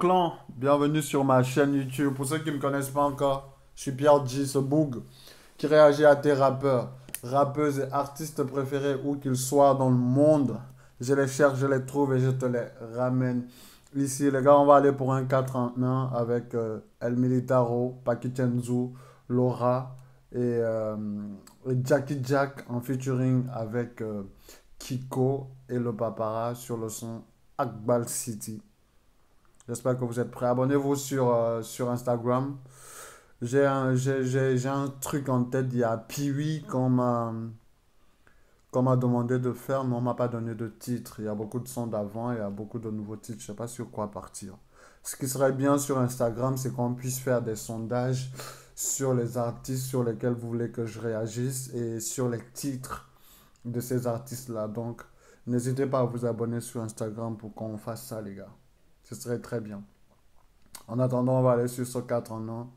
clan, bienvenue sur ma chaîne YouTube. Pour ceux qui ne me connaissent pas encore, je suis Pierre G, ce boug qui réagit à tes rappeurs, rappeuses et artistes préférés où qu'ils soient dans le monde. Je les cherche, je les trouve et je te les ramène ici. Les gars, on va aller pour un 4 en 1 avec El Militaro, Paki Kenzu, Laura et Jackie Jack en featuring avec Kiko et le Papara sur le son Akbal City. J'espère que vous êtes prêts. Abonnez-vous sur Instagram. J'ai un truc en tête. Il y a Piwi qu'on m'a demandé de faire, mais on ne m'a pas donné de titre. Il y a beaucoup de sons d'avant, il y a beaucoup de nouveaux titres. Je ne sais pas sur quoi partir. Ce qui serait bien sur Instagram, c'est qu'on puisse faire des sondages sur les artistes sur lesquels vous voulez que je réagisse et sur les titres de ces artistes-là. Donc, n'hésitez pas à vous abonner sur Instagram pour qu'on fasse ça, les gars. Ce serait très bien. En attendant, on va aller sur ce 4 en 1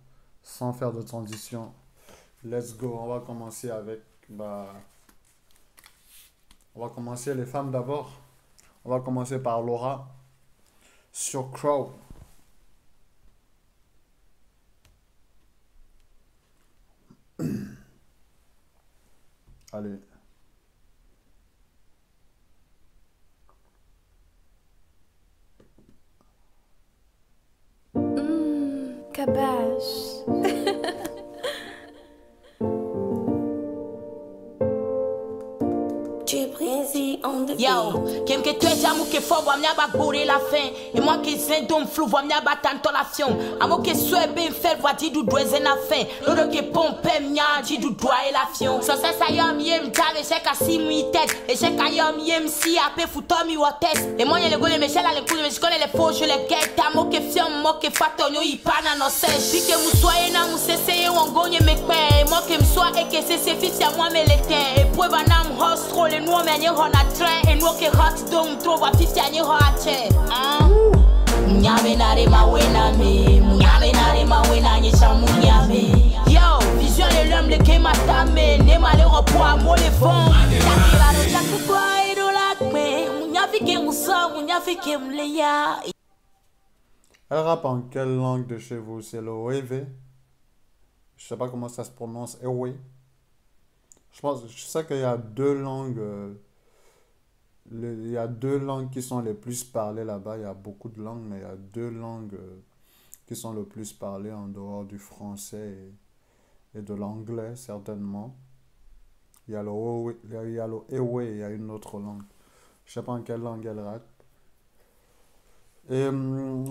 sans faire de transition. Let's go. On va commencer avec... on va commencer les femmes d'abord. On va commencer par Laura sur Crow. Allez. Cabache. Yo, kem que tu es jamou que fo wa mnya ba bourrer la fin et moi qui zin dom flou wa mnya ba tanto la fion amo que soit ben faire va di du doise na fin loro que pompe mnya di du doigt et la fion so ça yom yem tave che ka si mu tête et che ka yom yem si apé futo mi wa test et moi le gole me chela le coup me je connais les faux je les get amo que fion mo que fatonyo y pana no se pique mu soye na mu cesse on gonye me kwe moi que me soit et que c'est fils à moi me l'éteint et pour banam hostro le no me on a train et nous qui hot dom trova 50 ani hoache nyame nare mawena me nyame nare mawena ni chamu nyame yo vision le l'homme le que matame ne malheureux pour amour le vent takira no takukwa iro lakme munyafike musa munyafike mleya. Elle rappe en quelle langue de chez vous? C'est le Ewe. Je sais pas comment ça se prononce. Ewe. Je sais qu'il y a deux langues. Il y a deux langues qui sont les plus parlées là-bas. Il y a beaucoup de langues, mais il y a deux langues qui sont le plus parlées en dehors du français et de l'anglais, certainement. Il y a le Ewe, il y a une autre langue. Je ne sais pas en quelle langue elle rappe. Et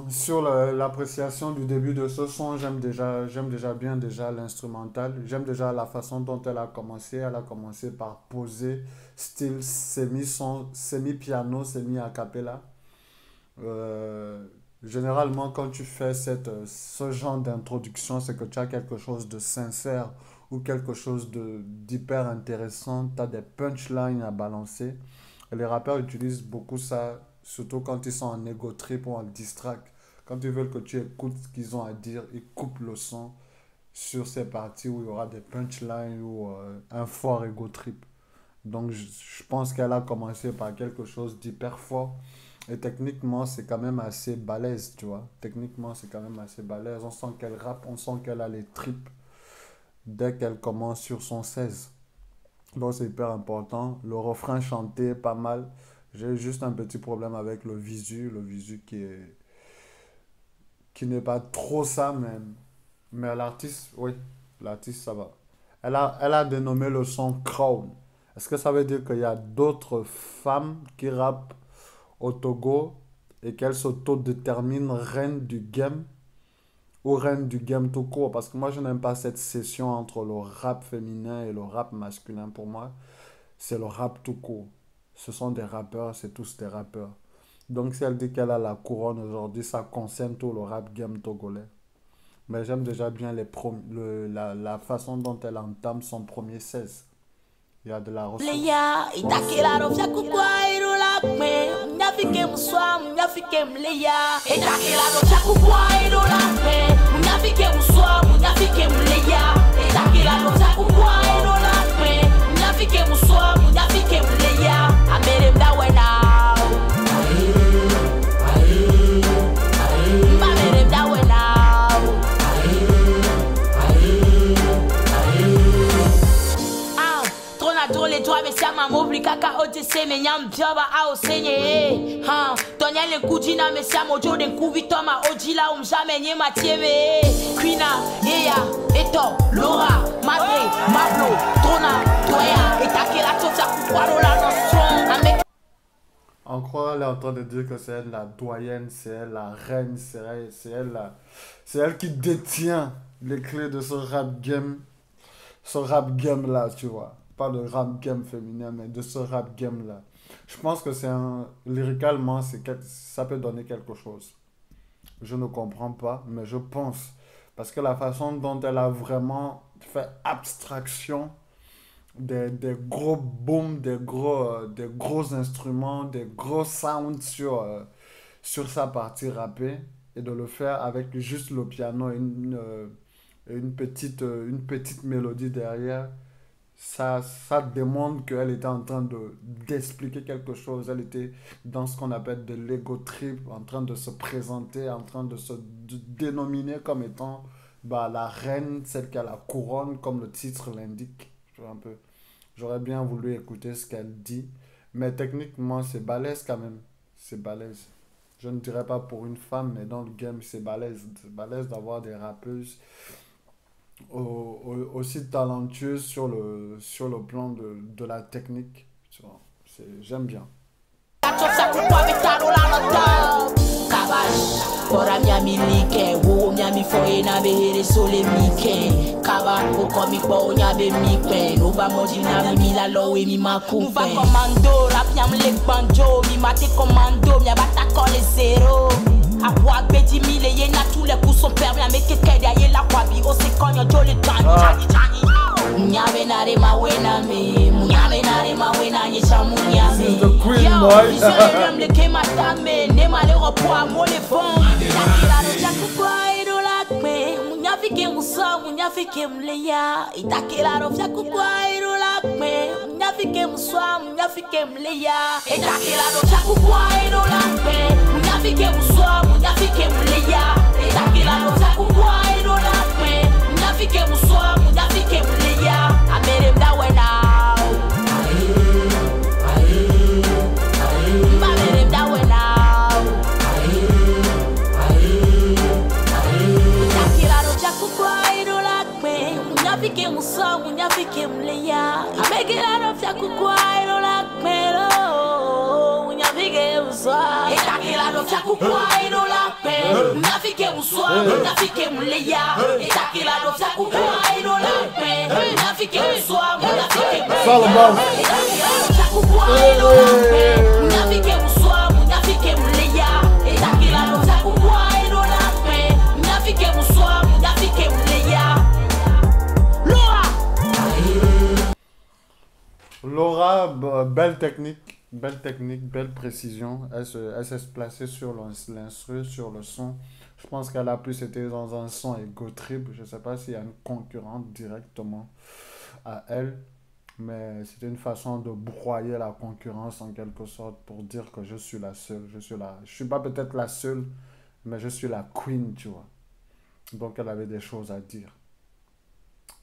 sur l'appréciation du début de ce son, j'aime déjà bien l'instrumental. J'aime déjà la façon dont elle a commencé. Elle a commencé par poser style semi-piano, semi-a cappella. Généralement, quand tu fais ce genre d'introduction, c'est que tu as quelque chose de sincère ou quelque chose d'hyper intéressant. Tu as des punchlines à balancer. Et les rappeurs utilisent beaucoup ça. Surtout quand ils sont en ego trip ou en diss track. Quand ils veulent que tu écoutes ce qu'ils ont à dire, ils coupent le son sur ces parties où il y aura des punchlines ou un fort ego trip. Donc je pense qu'elle a commencé par quelque chose d'hyper fort. Et techniquement, c'est quand même assez balèze, tu vois. Techniquement, c'est quand même assez balèze. On sent qu'elle rappe, on sent qu'elle a les tripes dès qu'elle commence sur son 16. Donc c'est hyper important. Le refrain chanté, pas mal. J'ai juste un petit problème avec le visu qui n'est pas trop ça, mais l'artiste, oui, l'artiste ça va. Elle a dénommé le son Crown. Est-ce que ça veut dire qu'il y a d'autres femmes qui rappent au Togo et qu'elles s'autodéterminent reine du game ou reine du game tout court? Parce que moi, je n'aime pas cette session entre le rap féminin et le rap masculin. Pour moi, c'est le rap tout court. Ce sont des rappeurs, c'est tous des rappeurs. Donc si elle dit qu'elle a la couronne aujourd'hui, ça concerne tout le rap game togolais. Mais j'aime déjà bien la façon dont elle entame son premier 16. Il y a de la ressource. I made him that way now. se me nyam joba a osenye ha tonya le kujina me siamo jode nkubito ma ojila jamais nye matieme Quina Yeya Eto Laura Madre Mablo Tona Toya et takela tsa kukwaro la notion. En quoi elle est en train de dire que c'est elle la doyenne, c'est elle la reine, c'est elle qui détient les clés de ce rap game là, tu vois. Pas le rap game féminin, mais de ce rap game là. Je pense que lyricalement, ça peut donner quelque chose. Je ne comprends pas, mais je pense. Parce que la façon dont elle a vraiment fait abstraction des gros booms, des gros instruments, des gros sounds sur sa partie rappée et de le faire avec juste le piano et une petite mélodie derrière, ça démontre qu'elle était en train d'expliquer quelque chose. Elle était dans ce qu'on appelle de l'ego trip, en train de se présenter, en train de se dénominer comme étant la reine, celle qui a la couronne, comme le titre l'indique. Un peu. J'aurais bien voulu écouter ce qu'elle dit, mais techniquement c'est balèze quand même, c'est balèze. Je ne dirais pas pour une femme, mais dans le game c'est balèze d'avoir des rappeuses aussi talentueuses sur le plan de la technique. J'aime bien. Ora miami like, wo miami foye na behere sole mike. Kaba ko komi po nyabe mike. No ba moji na mi la lowe mi makumpe. Mva commando, rap nyam le banjo, mi mate commando, mi abata kole zero. Apwa bedi mile ye na tous les coups sont permis à me keke derrière la kwabi o se konyo jole tani tani. Munyame na re ma wena me, munyame na re ma wena nye cha munyame. Yo, visuel le ke matame, ne male repoi mo le fond. Munyafike musa, munyafike mleya. Itakela rofya kukwairo lakme. Munyafike muswa, munyafike mleya. Itakela rofya kukwairo lakme. Munyafike muswa, munyafike mleya. Itakela rofya kukwairo lakme. Munyafike muswa, munyafike mleya. Amere mdawe now. Mbamere mdawe now. Munyafike musa, munyafike mleya. Amegela rofya kukwairo lakmelo. Munyafike musa. Itakela rofya kukwairo lakme. Munyafike musa, munyafike mleya. Itakela rofya kukwairo lakme. Munyafike musa, munyafike mleya. Itakela rofya kukwairo lakme. Munyafike musa, munyafike mleya. Itakela rofya kukwairo lakme. Munyafike musa, munyafike mleya. Laura, belle technique, belle précision. Elle s'est placée sur l'instru, sur le son. Je pense qu'elle a plus été dans un son ego trip. Je ne sais pas s'il y a une concurrente directement à elle, mais c'était une façon de broyer la concurrence en quelque sorte pour dire que je suis la seule. Je suis pas peut-être la seule, mais je suis la queen, tu vois. Donc elle avait des choses à dire.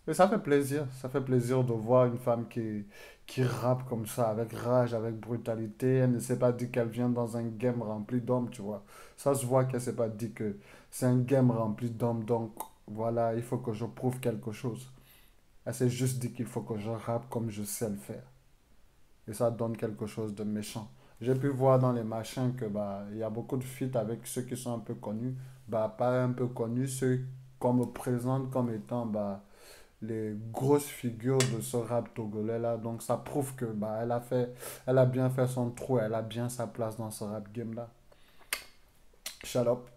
Et ça fait plaisir de voir une femme qui rappe comme ça, avec rage, avec brutalité. Elle ne s'est pas dit qu'elle vient dans un game rempli d'hommes, tu vois. Ça se voit qu'elle ne s'est pas dit que c'est un game rempli d'hommes, donc voilà, il faut que je prouve quelque chose. Elle s'est juste dit qu'il faut que je rappe comme je sais le faire. Et ça donne quelque chose de méchant. J'ai pu voir dans les machins que il y a beaucoup de feats avec ceux qui sont un peu connus. Pas un peu connus, ceux qu'on me présente comme étant les grosses figures de ce rap togolais là. Donc ça prouve que elle a bien fait son trou, elle a bien sa place dans ce rap game là. Shut up.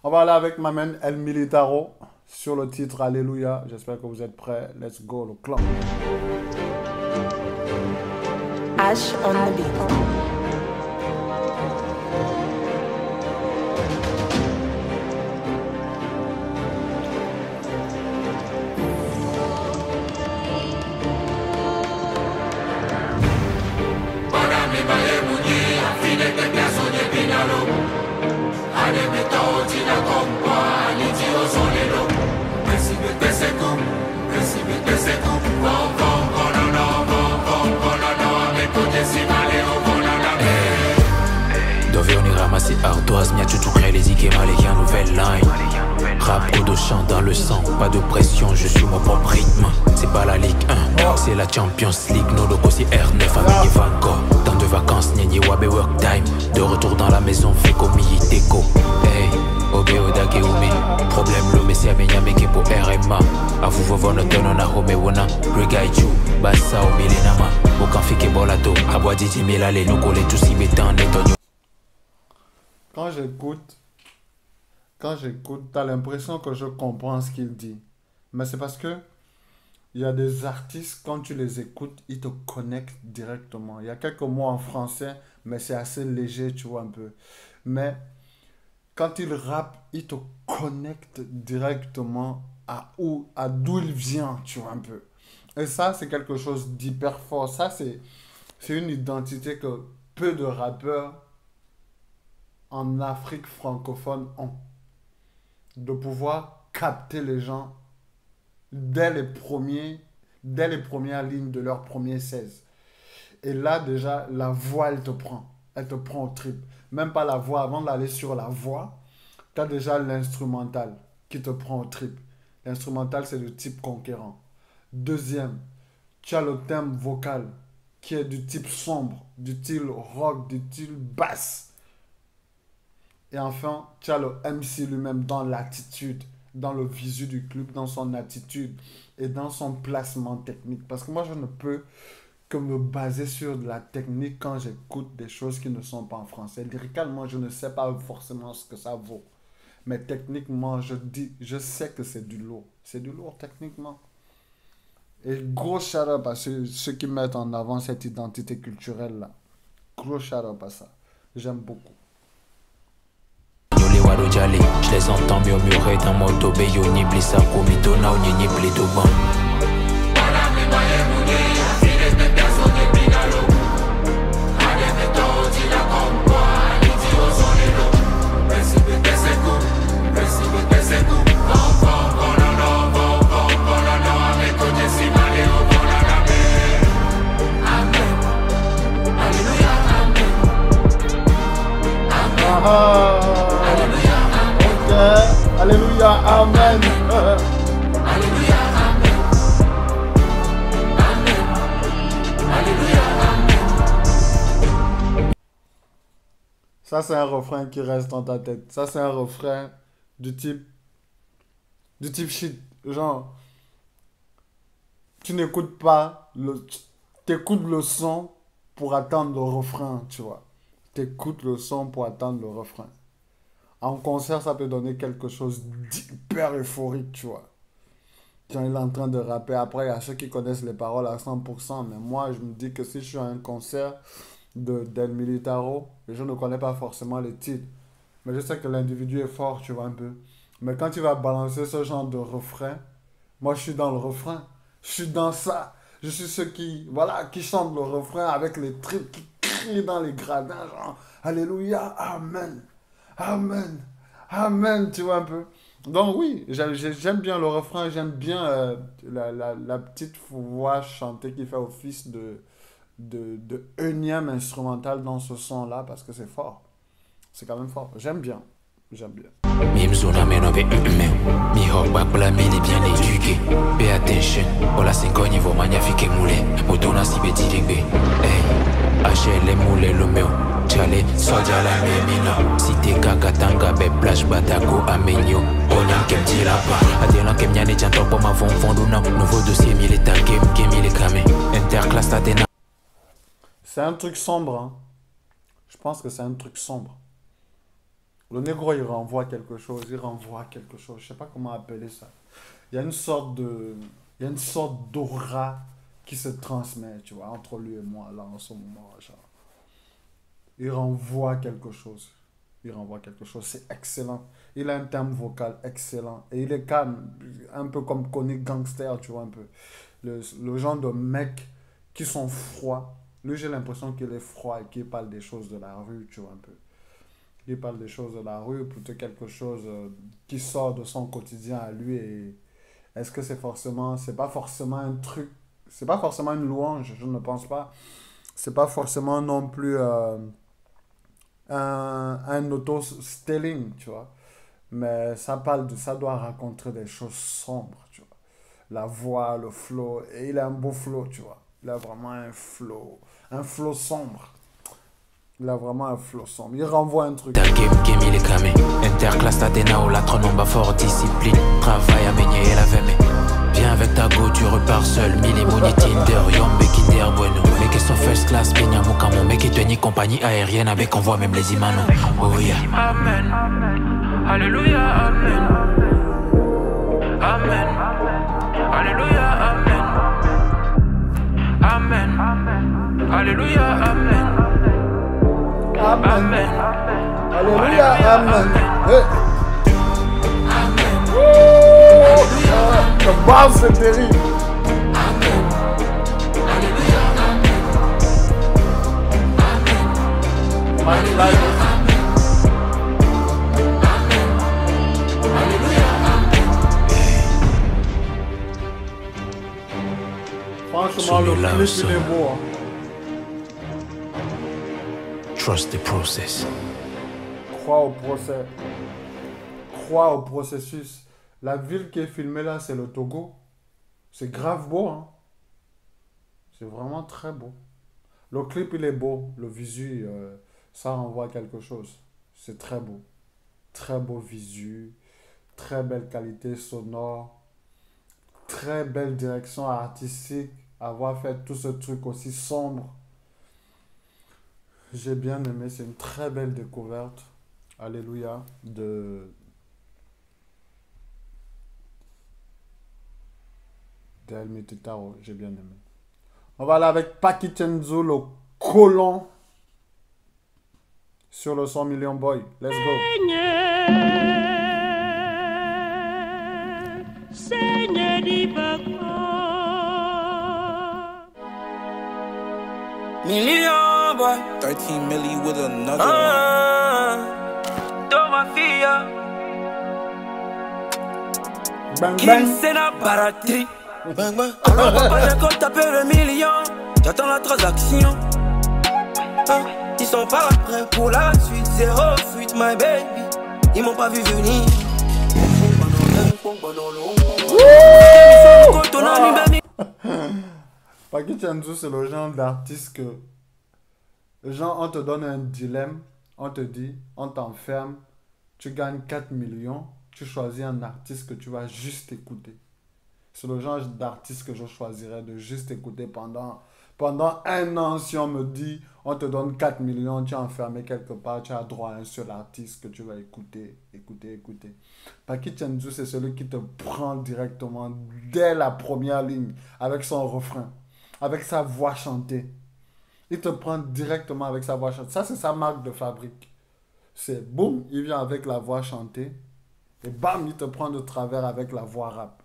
On va aller avec ma main El Militaro sur le titre Alléluia. J'espère que vous êtes prêts. Let's go le clan. Ash on the beat. Si vale c'est ardoise, mia tu crée les ike malek un nouvel line. Rap coup de chant dans le sang, pas de pression, je suis mon propre rythme. C'est pas la Ligue 1, c'est la Champions League. Nos locaux c'est R9 avec Ivanko. Temps de vacances, Nyenye Wabe work time. De retour dans la maison, fait comme Yiteko. Hey, Obe Odake Ume. Problème l'homme c'est Amenyameke pour RMA. Avu vovo no tono na home wona. Regaichu, Bassa o Milenama. Aucun fike bolato, Abwa Didi Melale, nous coller tous y mettant Netonyo. Quand j'écoute, t'as l'impression que je comprends ce qu'il dit. Mais c'est parce que il y a des artistes, quand tu les écoutes, ils te connectent directement. Il y a quelques mots en français, mais c'est assez léger, tu vois un peu. Mais quand il rappe, il te connecte directement à d'où il vient, tu vois un peu. Et ça, c'est quelque chose d'hyper fort. Ça, c'est une identité que peu de rappeurs en Afrique francophone ont. De pouvoir capter les gens dès les premières lignes de leur premier 16. Et là, déjà, la voix, elle te prend. Elle te prend au trip. Même pas la voix, avant d'aller sur la voix, tu as déjà l'instrumental qui te prend au trip. L'instrumental, c'est le type conquérant. Deuxième, tu as le thème vocal qui est du type sombre, du type rock, du type basse. Et enfin, tu as le MC lui-même dans l'attitude, dans le visu du club, dans son attitude et dans son placement technique. Parce que moi, je ne peux que me baser sur de la technique quand j'écoute des choses qui ne sont pas en français. Lyricalement, je ne sais pas forcément ce que ça vaut. Mais techniquement, je sais que c'est du lourd. C'est du lourd techniquement. Et gros shout-out à ceux qui mettent en avant cette identité culturelle-là. Gros shout-out à ça. J'aime beaucoup. Je les entends murmurer dans mon dobé. Yo ni blissa komito na ou ni blido ban. Alléluia, Amen. Alléluia, Amen. Amen. Alléluia, Amen. Ça, c'est un refrain qui reste dans ta tête. Ça, c'est un refrain du type shit. Genre, tu n'écoutes pas, tu écoutes le son pour attendre le refrain, tu vois. Tu écoutes le son pour attendre le refrain. En concert, ça peut donner quelque chose d'hyper euphorique, tu vois. Quand il est en train de rapper, après, il y a ceux qui connaissent les paroles à 100%. Mais moi, je me dis que si je suis à un concert d'El Militaro, je ne connais pas forcément les titres. Mais je sais que l'individu est fort, tu vois, un peu. Mais quand il va balancer ce genre de refrain, moi, je suis dans le refrain. Je suis dans ça. Je suis ceux qui, voilà, qui chantent le refrain avec les tripes, qui crient dans les gradins, genre, Alléluia, Amen. Amen, Amen, tu vois un peu. Donc oui, j'aime bien le refrain, j'aime bien la petite voix chantée qui fait office de énième instrumental dans ce son-là, parce que c'est fort. C'est quand même fort. J'aime bien. Mimzuna menobe mi hokba pour la mili bien éduqué. Pay attention, pour la 5 niveau magnifique moulé. Motona si beti rigbe. Hey, HL moulé le meu. Chale, soja la memina. Si te kakatanga be plage batako amenyo. Onyan kem tilapa. Adela kem nyane janto pour ma fondu na. Nouveau dossier militaire game il est camé. Interclasse tatena. C'est un truc sombre, hein. Je pense que c'est un truc sombre. Le négro, il renvoie quelque chose, je sais pas comment appeler ça. Il y a une sorte d'aura qui se transmet, tu vois, entre lui et moi, là, en ce moment, genre. Il renvoie quelque chose, c'est excellent. Il a un thème vocal excellent, et il est calme, un peu comme Connie Gangster, tu vois, un peu. Le genre de mecs qui sont froids. Lui, j'ai l'impression qu'il est froid et qu'il parle des choses de la rue, tu vois, un peu. Il parle des choses de la rue, plutôt quelque chose qui sort de son quotidien à lui. Et est-ce que c'est pas forcément un truc, c'est pas forcément une louange, je ne pense pas. C'est pas forcément non plus un auto-styling, tu vois. Mais ça parle de, ça doit raconter des choses sombres, tu vois. La voix, le flow, et il a un beau flow, tu vois. Il a vraiment un flow sombre. Il a vraiment un flow sombre. Il renvoie un truc. Game, il est cramé. Interclasse Athéna ou la tronomba fort discipline. Travail à meigner et la veme. Viens avec ta go, tu repars seul. Milimoni Tinder, Yombe Kinder Bueno. Les questions first class, Peña Mukamo. Mec qui te nie compagnie aérienne avec on voit même les imanos. Oh yeah. Amen. Alléluia, amen. Amen. Alléluia, amen. Amen. Alléluia, amen. Amen. Amen. Alléluia, amen. Hey. Amen. Oh, le basse, c'est terrible. Amen. Alléluia, amen. Amen. Franchement, le clip, il est beau. Hein. Trust the process. Crois au procès. Crois au processus. La ville qui est filmée là, c'est le Togo. C'est grave beau. Hein. C'est vraiment très beau. Le clip, il est beau. Le visu, ça renvoie à quelque chose. C'est très beau. Très beau visu. Très belle qualité sonore. Très belle direction artistique. Avoir fait tout ce truc aussi sombre. J'ai bien aimé. C'est une très belle découverte. Alléluia. d'El Mititaro. J'ai bien aimé. On va aller avec Paki Chenzo, le colon. Sur le 100 millions boy. Let's go. Seigneur million boy, 13 milli with another one. dans ma fille, Bang qui bang. c'est la baratrie. Bang bang. Alors papa j'ai compte taper le million, j'attends la transaction. Ils sont pas prêts pour la suite, zéro fuite my baby. Ils m'ont pas vu venir. Paki Chenzo, c'est le genre d'artiste que... Genre, on te donne un dilemme, on te dit, on t'enferme, tu gagnes 4 millions, tu choisis un artiste que tu vas juste écouter. C'est le genre d'artiste que je choisirais de juste écouter pendant un an. Si on me dit, on te donne 4 millions, tu es enfermé quelque part, tu as droit à un seul artiste que tu vas écouter. Paki Chenzo, c'est celui qui te prend directement dès la première ligne avec son refrain, avec sa voix chantée. Il te prend directement avec sa voix chantée. Ça, c'est sa marque de fabrique. C'est boum, il vient avec la voix chantée. Et bam, il te prend de travers avec la voix rap.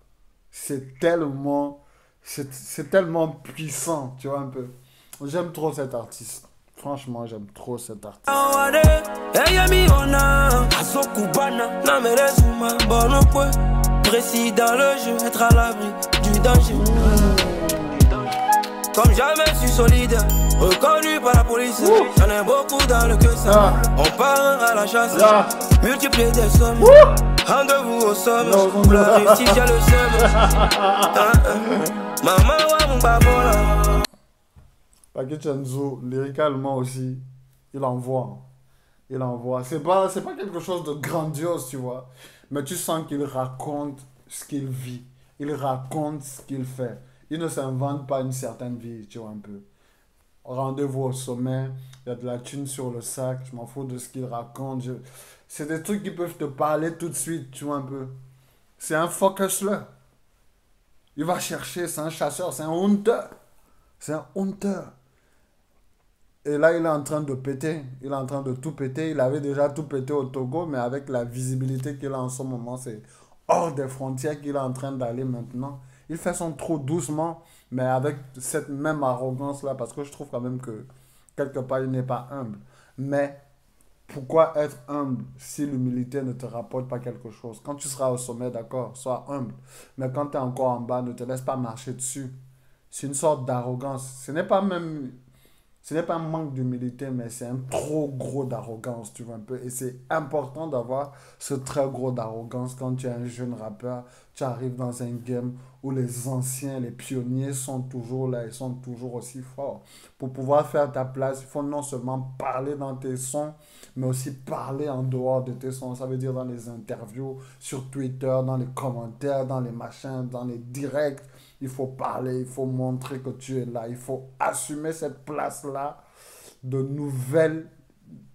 C'est tellement puissant, tu vois un peu. J'aime trop cet artiste. Franchement, j'aime trop cet artiste. Précis dans le jeu, être à l'abri du danger. Comme jamais, je suis solide, reconnu par la police. J'en ai beaucoup dans le cœur, ça. On part à la chasse, multiplier des sommes. Rendez-vous au somme, pour la réussite, j'ai le seum. Maman, ouais, mon babola. Paki Chenzo, lyricalement aussi, il envoie. C'est pas quelque chose de grandiose, tu vois. Mais tu sens qu'il raconte ce qu'il vit. Il raconte ce qu'il fait. Il ne s'invente pas une certaine vie, tu vois un peu. Rendez-vous au sommet, il y a de la thune sur le sac, je m'en fous de ce qu'il raconte. C'est des trucs qui peuvent te parler tout de suite, tu vois un peu. C'est un focus-là. Il va chercher, c'est un chasseur, c'est un hunter. C'est un hunter. Et là, il est en train de péter. Il est en train de tout péter. Il avait déjà tout pété au Togo, mais avec la visibilité qu'il a en ce moment, c'est hors des frontières qu'il est en train d'aller maintenant. Il fait son trou doucement, mais avec cette même arrogance-là, parce que je trouve quand même que, quelque part, il n'est pas humble. Mais, pourquoi être humble si l'humilité ne te rapporte pas quelque chose? Quand tu seras au sommet, d'accord, sois humble. Mais quand tu es encore en bas, ne te laisse pas marcher dessus. C'est une sorte d'arrogance. Ce n'est Ce n'est pas un manque d'humilité, mais c'est un trop gros d'arrogance, tu vois un peu. Et c'est important d'avoir ce très gros d'arrogance quand tu es un jeune rappeur. Tu arrives dans un game où les anciens, les pionniers sont toujours là, ils sont toujours aussi forts. Pour pouvoir faire ta place, il faut non seulement parler dans tes sons, mais aussi parler en dehors de tes sons. Ça veut dire dans les interviews, sur Twitter, dans les commentaires, dans les machins, dans les directs. Il faut parler, il faut montrer que tu es là. Il faut assumer cette place-là de nouvelle,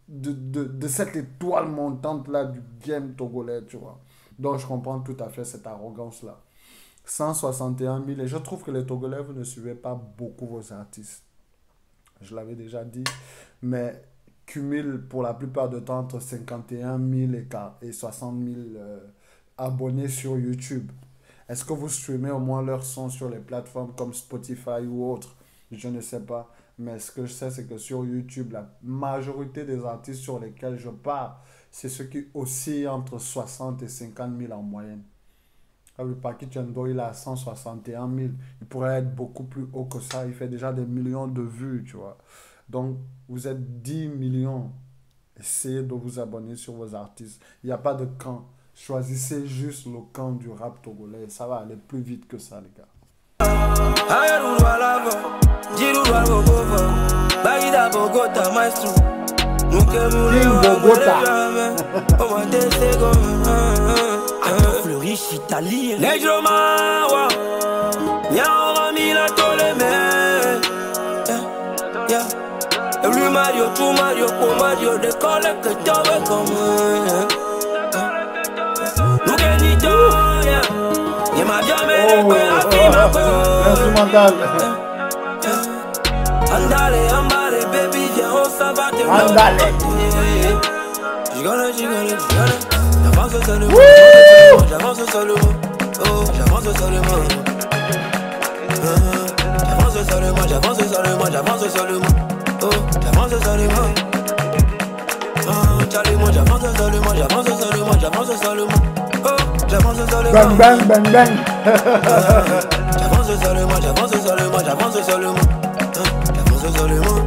de cette étoile montante-là du game togolais, tu vois. Donc, je comprends tout à fait cette arrogance-là. 161 000. Et je trouve que les Togolais, vous ne suivez pas beaucoup vos artistes. Je l'avais déjà dit. Mais cumulent pour la plupart du temps entre 51 000 et 60 000 abonnés sur YouTube. Est-ce que vous streamez au moins leurs sons sur les plateformes comme Spotify ou autres? Je ne sais pas. Mais ce que je sais, c'est que sur YouTube, la majorité des artistes sur lesquels je parle, c'est ceux qui oscillent entre 60 et 50 000 en moyenne. Le Paki Chendo, il a 161 000. Il pourrait être beaucoup plus haut que ça. Il fait déjà des millions de vues, tu vois. Donc, vous êtes 10 millions. Essayez de vous abonner sur vos artistes. Il n'y a pas de camp. Choisissez juste le camp du rap togolais. Ça va aller plus vite que ça, les gars. Fleurish italien Negro Mawa Y'a Ramila Toleme Yeah Every Mario, two Mario, four Mario They call it que t'avais comme Look at it, yeah Y'a ma diamètre, la fille ma Instrumental. Andale, ambale, baby, viens, on s'en va te Andale. J'gone J'avance seulement, j'avance seulement, oh, j'avance seulement. J'avance seulement, j'avance seulement, j'avance seulement, oh, j'avance seulement. Charlie, moi j'avance seulement, j'avance seulement, j'avance seulement, oh, j'avance seulement. Bang, bang, bang, bang. J'avance seulement, j'avance seulement, j'avance seulement, j'avance seulement.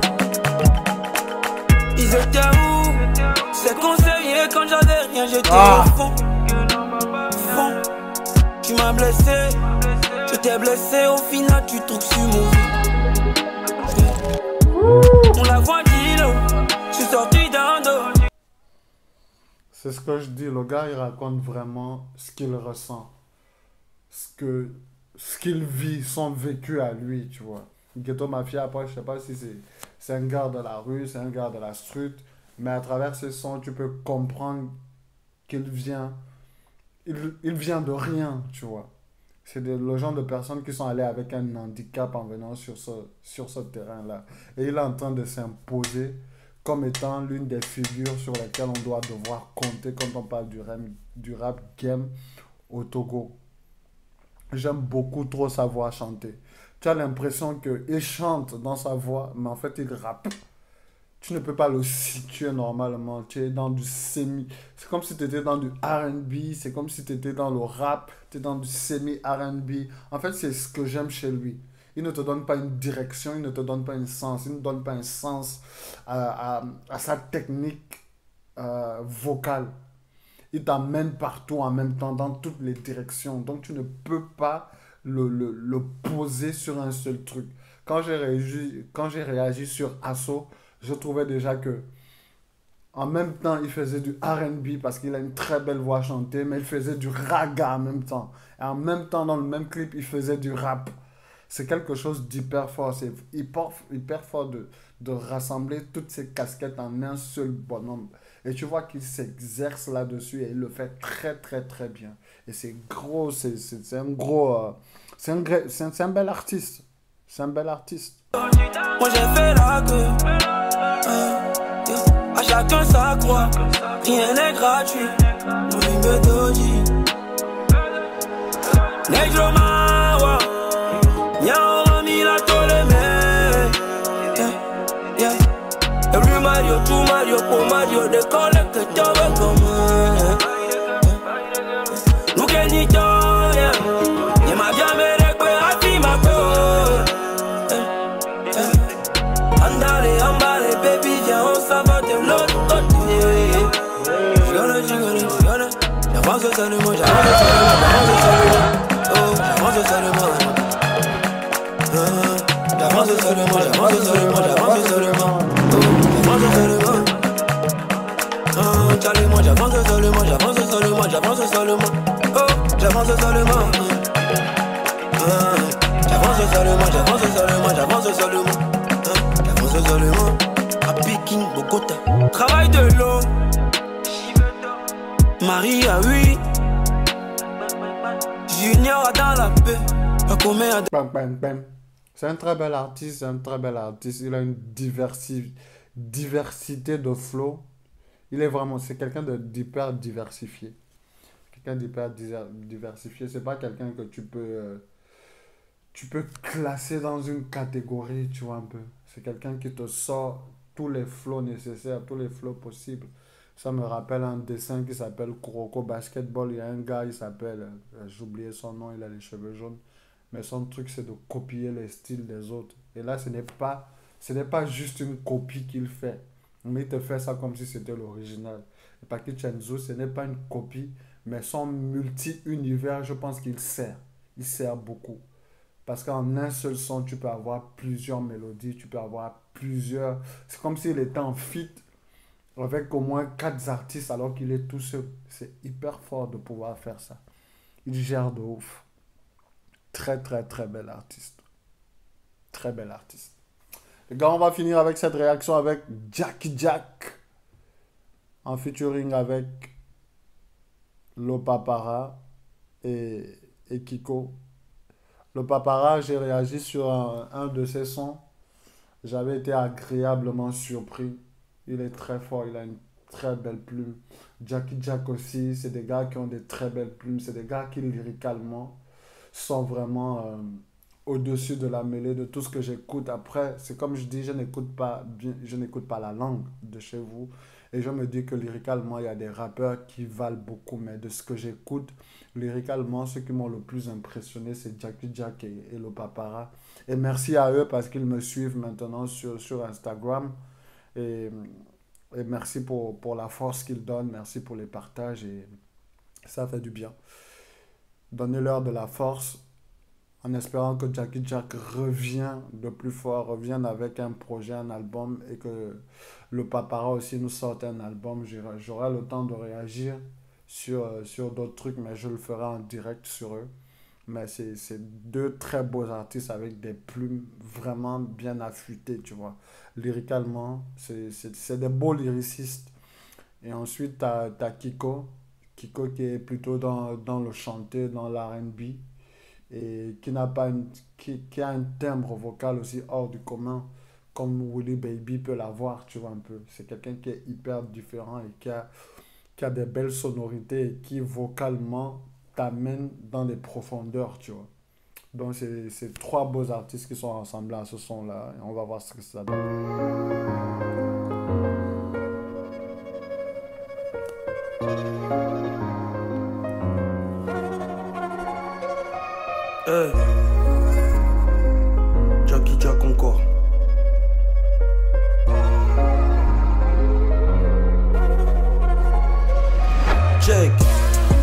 Ils étaient où? C'est conseillé quand j'avais rien, j'étais au fond. Tu m'as blessé, je t'ai blessé, au final tu trouves sur mon vie. On la voit dire, je suis sorti d'un dos. C'est ce que je dis, le gars il raconte vraiment ce qu'il ressent. Ce qu'il vit, son vécu à lui, tu vois. Ghetto Mafia, après je sais pas si c'est un gars de la rue, c'est un gars de la street. Mais à travers ces sons, tu peux comprendre qu'il vient, il vient de rien, tu vois. C'est le genre de personnes qui sont allées avec un handicap en venant sur ce terrain-là. Et il est en train de s'imposer comme étant l'une des figures sur lesquelles on doit devoir compter quand on parle du rap game au Togo. J'aime beaucoup trop sa voix chanter. Tu as l'impression qu'il chante dans sa voix, mais en fait il rappe. Tu ne peux pas le situer normalement. Tu es dans du semi. C'est comme si tu étais dans du R&B. C'est comme si tu étais dans le rap. Tu es dans du semi-R&B. En fait, c'est ce que j'aime chez lui. Il ne te donne pas une direction. Il ne te donne pas un sens. Il ne donne pas un sens à sa technique vocale. Il t'amène partout en même temps, dans toutes les directions. Donc, tu ne peux pas le poser sur un seul truc. Quand j'ai réagi sur Asso, je trouvais déjà que en même temps, il faisait du R&B parce qu'il a une très belle voix chantée, mais il faisait du raga en même temps. Et en même temps, dans le même clip, il faisait du rap. C'est quelque chose d'hyper fort. C'est hyper fort de rassembler toutes ces casquettes en un seul bonhomme. Et tu vois qu'il s'exerce là-dessus et il le fait très, très, très bien. Et c'est gros, c'est un gros... c'est un bel artiste. C'est un bel artiste. Moi j'ai fait la queue. À chacun sa croix. Rien n'est gratuit. Nous me doji. Negro Mawa. Y'a Ramila Toleme. Every Mario, two Mario, four Mario. They call it que t'avais comme nous gagnons, yeah. Y'a ma diamètre, à fille ma peau. Andale, j'avance seulement, j'avance seulement. Oh, j'avance seulement. J'avance seulement, j'avance seulement, j'avance seulement. Oh, j'avance seulement. Charlie, moi j'avance seulement, j'avance seulement, j'avance seulement. Oh, j'avance seulement. J'avance seulement, j'avance seulement, j'avance seulement. J'avance seulement. À Pékin, Bogota. Travail de l'eau. Marie a 8. Junior dans la paix. Pas combien. Bam, bam, bam. C'est un très bel artiste, c'est un très bel artiste. Il a une diversité de flow. Il est vraiment, c'est quelqu'un d'hyper diversifié. Quelqu'un d'hyper diversifié. C'est pas quelqu'un que tu peux classer dans une catégorie, tu vois un peu. C'est quelqu'un qui te sort tous les flows nécessaires, tous les flows possibles. Ça me rappelle un dessin qui s'appelle Kuroko Basketball. Il y a un gars, il s'appelle, j'ai oublié son nom, il a les cheveux jaunes. Mais son truc, c'est de copier les styles des autres. Et là, ce n'est pas juste une copie qu'il fait. Mais il te fait ça comme si c'était l'original. Et Paki Chenzo, ce n'est pas une copie, mais son multi-univers, je pense qu'il sert. Il sert beaucoup. Parce qu'en un seul son, tu peux avoir plusieurs mélodies, tu peux avoir plusieurs... C'est comme s'il était en feat avec au moins 4 artistes alors qu'il est tout seul. C'est hyper fort de pouvoir faire ça. Il gère de ouf. Très, très, très bel artiste. Très bel artiste. Les gars, on va finir avec cette réaction avec Jackie Jack. En featuring avec Lopapara et Kiko. Lopapara, j'ai réagi sur un de ses sons. J'avais été agréablement surpris. Il est très fort, il a une très belle plume. Jackie Jack aussi, c'est des gars qui ont des très belles plumes. C'est des gars qui, lyricalement, sont vraiment au-dessus de la mêlée de tout ce que j'écoute. Après, c'est comme je dis, je n'écoute pas la langue de chez vous. Et je me dis que lyricalement, il y a des rappeurs qui valent beaucoup. Mais de ce que j'écoute, lyricalement, ceux qui m'ont le plus impressionné, c'est Jackie Jack et Lopapara. Et merci à eux parce qu'ils me suivent maintenant sur Instagram. Et merci pour la force qu'ils donnent. Merci pour les partages. Et ça fait du bien. Donnez-leur de la force en espérant que Jackie Jack revienne de plus fort, revienne avec un projet, un album et que Lopapara aussi nous sorte un album. J'aurai le temps de réagir sur d'autres trucs, mais je le ferai en direct sur eux. Mais c'est deux très beaux artistes avec des plumes vraiment bien affûtées, tu vois. Lyricalement, c'est des beaux lyricistes. Et ensuite, tu as Kiko. Kiko qui est plutôt dans le chanté, dans l'R&B et qui a un timbre vocal aussi hors du commun comme Willy Baby peut l'avoir, tu vois un peu. C'est quelqu'un qui est hyper différent et qui a des belles sonorités et qui vocalement t'amène dans des profondeurs, tu vois. Donc c'est 3 beaux artistes qui sont rassemblés à ce son-là et on va voir ce que ça donne. Hey. Jackie Jack encore. Check.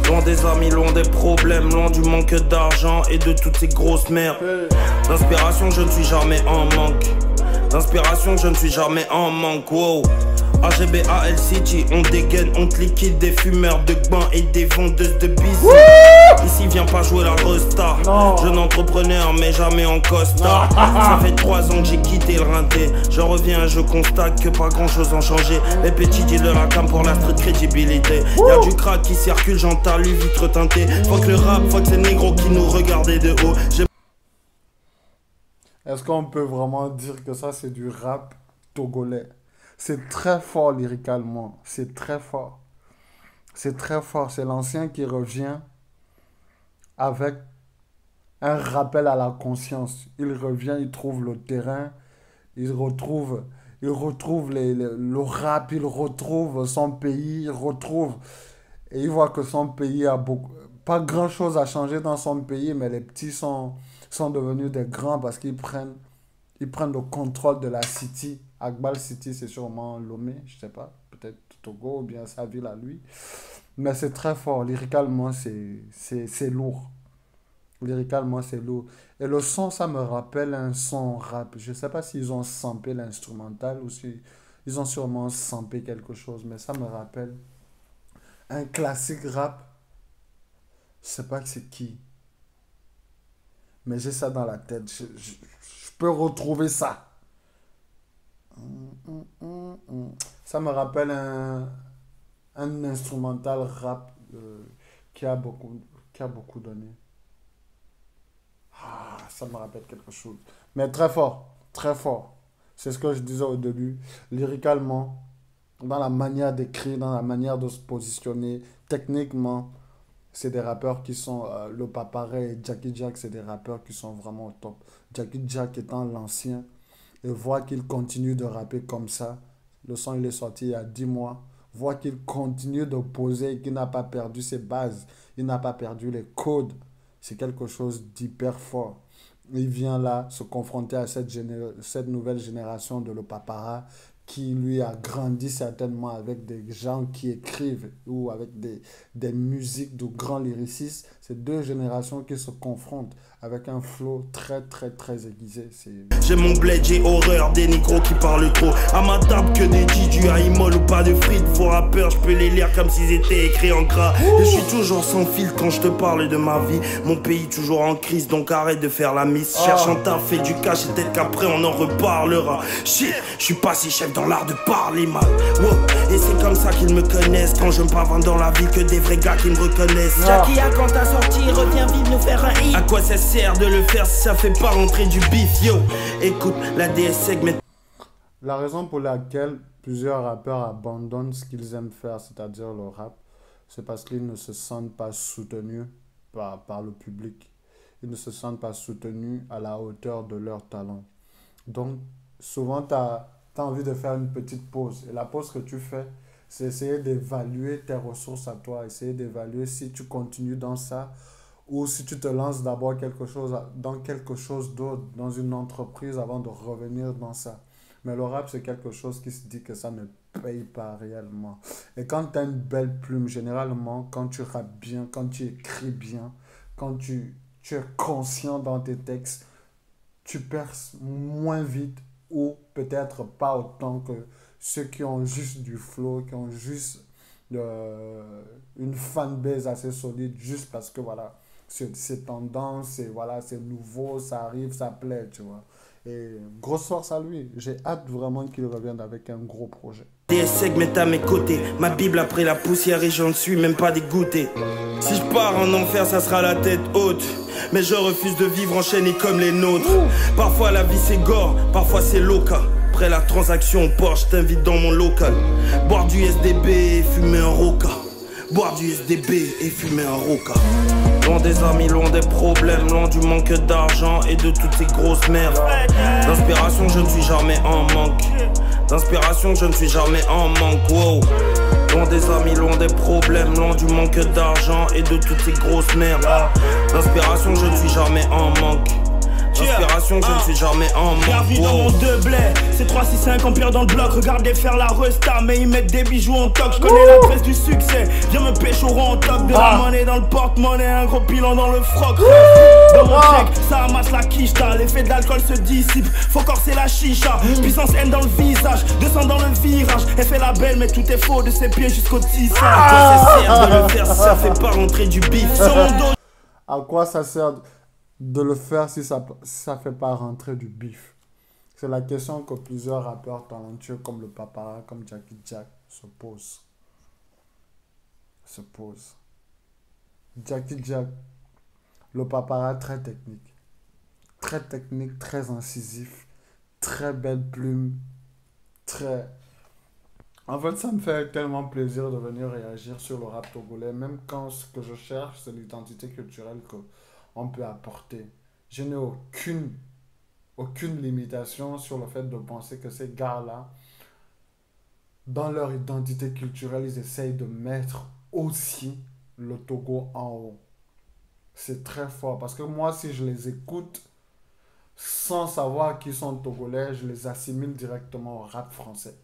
Loin des amis, loin des problèmes, loin du manque d'argent et de toutes ces grosses merdes. D'inspiration, je ne suis jamais en manque. D'inspiration, je ne suis jamais en manque. Wow. AGBAL City, on dégaine, on te liquide des fumeurs de gants et des vendeuses de bisous. Ici viens pas jouer la resta. Jeune entrepreneur mais jamais en costard. Ça fait 3 ans que j'ai quitté le rinté. Je reviens, je constate que pas grand chose a changé. Les petits dealers la cam pour la street crédibilité. Y'a du crack qui circule, j'entends lui vitre teintée. Fuck le rap, fuck ces négros qui nous regardaient de haut. Est-ce qu'on peut vraiment dire que ça c'est du rap togolais? C'est très fort lyricalement, c'est très fort. C'est très fort, c'est l'ancien qui revient avec un rappel à la conscience. Il revient, il trouve le terrain, il retrouve le rap, il retrouve son pays, il retrouve... Et il voit que son pays a pas grand chose à changer dans son pays, mais les petits sont devenus des grands parce qu'ils prennent le contrôle de la city. Agbal City, c'est sûrement Lomé, je sais pas, peut-être Togo ou bien sa ville à lui. Mais c'est très fort. Lyricalement, c'est lourd. Lyricalement, c'est lourd. Et le son, ça me rappelle un son rap. Je sais pas s'ils ont sampé l'instrumental ou si ils ont sûrement sampé quelque chose, mais ça me rappelle un classique rap. Je sais pas que c'est qui, mais j'ai ça dans la tête. Je peux retrouver ça. Ça me rappelle un instrumental rap qui a beaucoup donné. Ah, ça me rappelle quelque chose. Mais très fort, très fort. C'est ce que je disais au début. Lyricalement, dans la manière d'écrire, dans la manière de se positionner, techniquement, c'est des rappeurs qui sont... le Paparé et Jackie Jack, c'est des rappeurs qui sont vraiment au top. Jackie Jack étant l'ancien, et voir qu'il continue de rapper comme ça. Le son, il est sorti il y a 10 mois. Voir qu'il continue de poser et qu'il n'a pas perdu ses bases. Il n'a pas perdu les codes. C'est quelque chose d'hyper fort. Il vient là se confronter à cette nouvelle génération de Le Papara qui lui a grandi certainement avec des gens qui écrivent ou avec des musiques de grands lyricistes. C'est deux générations qui se confrontent avec un flow très très très aiguisé. J'ai mon bled, j'ai horreur des négros qui parlent trop. À ma table que des Diju à Imol ou pas de frites. Vos rappeurs, je peux les lire comme s'ils étaient écrits en gras. Et je suis toujours sans fil quand je te parle de ma vie. Mon pays toujours en crise, donc arrête de faire la miss. Cherche un taf, fais du cash et peut-être qu'après on en reparlera. Shit, je suis pas si chef dans l'art de parler mal. Wow. Et c'est comme ça qu'ils me connaissent. Quand je me pavane dans la ville, que des vrais gars qui me reconnaissent. Jackie, à quand t'as sorti, reviens vite nous faire un hit. À quoi ça sert de le faire si ça fait pas rentrer du bif, yo. Écoute, la DS segmente. La raison pour laquelle plusieurs rappeurs abandonnent ce qu'ils aiment faire, c'est-à-dire le rap, c'est parce qu'ils ne se sentent pas soutenus par le public. Ils ne se sentent pas soutenus à la hauteur de leur talent. Donc, souvent, tu as envie de faire une petite pause. Et la pause que tu fais, c'est essayer d'évaluer tes ressources à toi, essayer d'évaluer si tu continues dans ça ou si tu te lances d'abord dans quelque chose d'autre, dans une entreprise avant de revenir dans ça. Mais le rap, c'est quelque chose qui se dit que ça ne paye pas réellement. Et quand tu as une belle plume, généralement, quand tu rappes bien, quand tu écris bien, quand tu es conscient dans tes textes, tu perces moins vite ou peut-être pas autant que ceux qui ont juste du flow, qui ont juste une fanbase assez solide, juste parce que voilà, c'est tendance, c'est nouveau, ça arrive, ça plaît, tu vois. Et grosse force à lui. J'ai hâte vraiment qu'il revienne avec un gros projet. DS segmente à mes côtés, ma Bible après la poussière et j'en suis même pas dégoûté. Si je pars en enfer, ça sera la tête haute. Mais je refuse de vivre enchaîné comme les nôtres. Parfois la vie c'est gore, parfois c'est loca. Après la transaction Porsche, je t'invite dans mon local. Boire du SDB et fumer un roca. Boire du SDB et fumer un roca. Loin des amis, loin des problèmes, loin du manque d'argent et de toutes ces grosses merdes. D'inspiration, je ne suis jamais en manque. D'inspiration, je ne suis jamais en manque. Wow. Loin des amis, loin des problèmes, loin du manque d'argent et de toutes ces grosses merdes. D'inspiration, je ne suis jamais en manque. D'inspiration, je ne suis jamais en manque. Bienvenue dans mon deux blés. C'est 3-6-5 empire dans le bloc. Regardez faire la resta, mais ils mettent des bijoux en toc. Je connais l'adresse du succès. Viens me pêcher au en toc. De la monnaie dans le porte-monnaie, un gros pilon dans le froc. Dans mon check, ça amasse la quicheta. L'effet de l'alcool se dissipe. Faut corser la chicha. Puissance haine dans le visage. Descend dans le virage. Elle fait la belle, mais tout est faux. De ses pieds jusqu'au tissage. À quoi ça sert de le faire si ça fait pas rentrer du bif sur mon dos? À quoi ça sert de le faire si ça fait pas rentrer du bif? C'est la question que plusieurs rappeurs talentueux comme le Papara, comme Jackie Jack se posent. Jackie Jack, le Papara très technique, très incisif, très belle plume, très... En fait, ça me fait tellement plaisir de venir réagir sur le rap togolais, même quand ce que je cherche, c'est l'identité culturelle qu'on peut apporter. Je n'ai aucune limitation sur le fait de penser que ces gars-là, dans leur identité culturelle, ils essayent de mettre aussi le Togo en haut. C'est très fort, parce que moi, si je les écoute, sans savoir qu'ils sont togolais, je les assimile directement au rap français.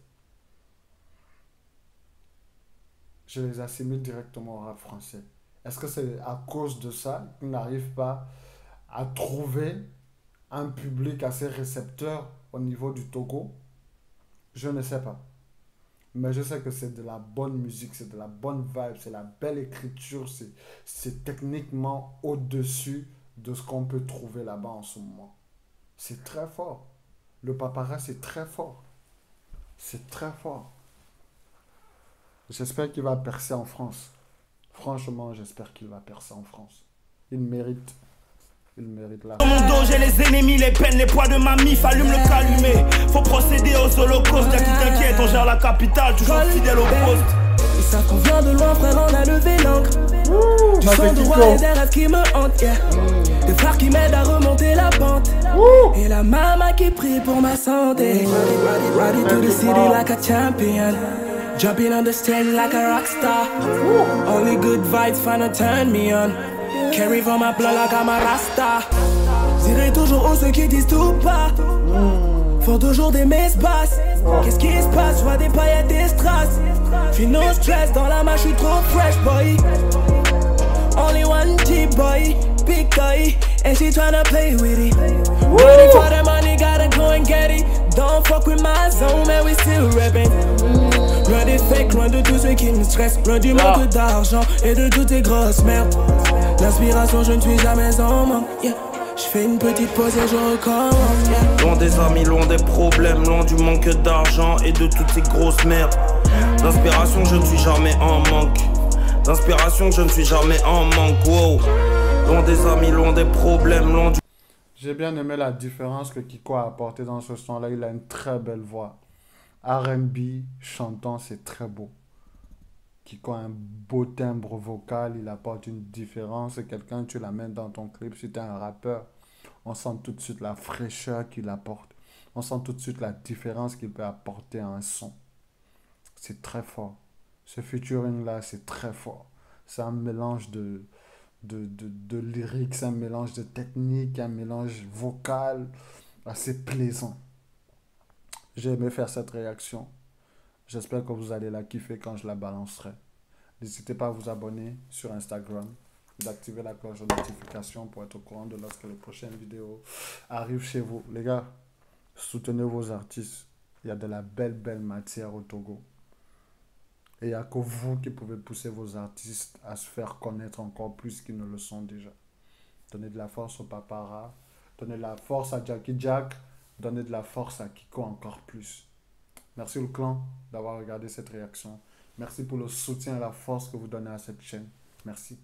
je les assimile directement au rap français. Est-ce que c'est à cause de ça qu'ils n'arrivent pas à trouver un public assez récepteur au niveau du Togo? Je ne sais pas. Mais je sais que c'est de la bonne musique, c'est de la bonne vibe, c'est la belle écriture, c'est techniquement au-dessus de ce qu'on peut trouver là-bas en ce moment. C'est très fort. Le Papara, c'est très fort. C'est très fort. J'espère qu'il va percer en France. Franchement, j'espère qu'il va percer en France. Il mérite. Il mérite la... Dans mon dos, j'ai les ennemis, les peines, les poids de ma mif, allume le calumet. Faut procéder aux holocaustes, y'a qui t'inquiète, on gère la capitale, toujours fidèle au poste. Ils savent qu'on vient de loin, frère, on a levé l'encre. Du sang de roi et des rêves qui me hantent, yeah. Des frères qui m'aident à remonter la pente. Et la maman qui prie pour ma santé. Riding to the city like a champion. Jumping on the stage like a rock star. Only good vibes finna turn me on. Carry for my blood like I'm a rasta. J'irai toujours aux ceux qui disent tout pas. Font toujours des messes-basses. Qu'est-ce qui se passe? Je vois des paillettes, des strass. J'suis no stress dans la main, j'suis trop fresh boy. Only one G boy, big toy, and she tryna play with it. Ready for the money, gotta go and get it. Don't fuck with my zone, man, we still rapping. Loin des fakes, loin de tout ce qui me stresse. Loin du manque d'argent et de toutes tes grosses merdes. L'inspiration, je ne suis jamais en manque, yeah. Je fais une petite pause et je recommence, yeah. Loin des amis, loin des problèmes, loin du manque d'argent et de toutes ces grosses merdes. D'inspiration, je ne suis jamais en manque. D'inspiration, je ne suis jamais en manque, wow. Loin des amis, loin des problèmes, loin du... J'ai bien aimé la différence que Kiko a apporté dans ce son-là. Il a une très belle voix. R&B, chantant, c'est très beau. Kiko a un beau timbre vocal, il apporte une différence. C'est quelqu'un, tu l'amènes dans ton clip, si tu es un rappeur, on sent tout de suite la fraîcheur qu'il apporte. On sent tout de suite la différence qu'il peut apporter à un son. C'est très fort. Ce featuring-là, c'est très fort. C'est un mélange de lyrics, c'est un mélange de technique, un mélange vocal assez plaisant. J'ai aimé faire cette réaction. J'espère que vous allez la kiffer quand je la balancerai. N'hésitez pas à vous abonner sur Instagram, d'activer la cloche de notification pour être au courant de lorsque les prochaines vidéos arrivent chez vous. Les gars, soutenez vos artistes. Il y a de la belle matière au Togo. Et il n'y a que vous qui pouvez pousser vos artistes à se faire connaître encore plus qu'ils ne le sont déjà. Donnez de la force au Papara, donnez de la force à Jackie Jack, donnez de la force à Kiko encore plus. Merci le clan d'avoir regardé cette réaction. Merci pour le soutien et la force que vous donnez à cette chaîne. Merci.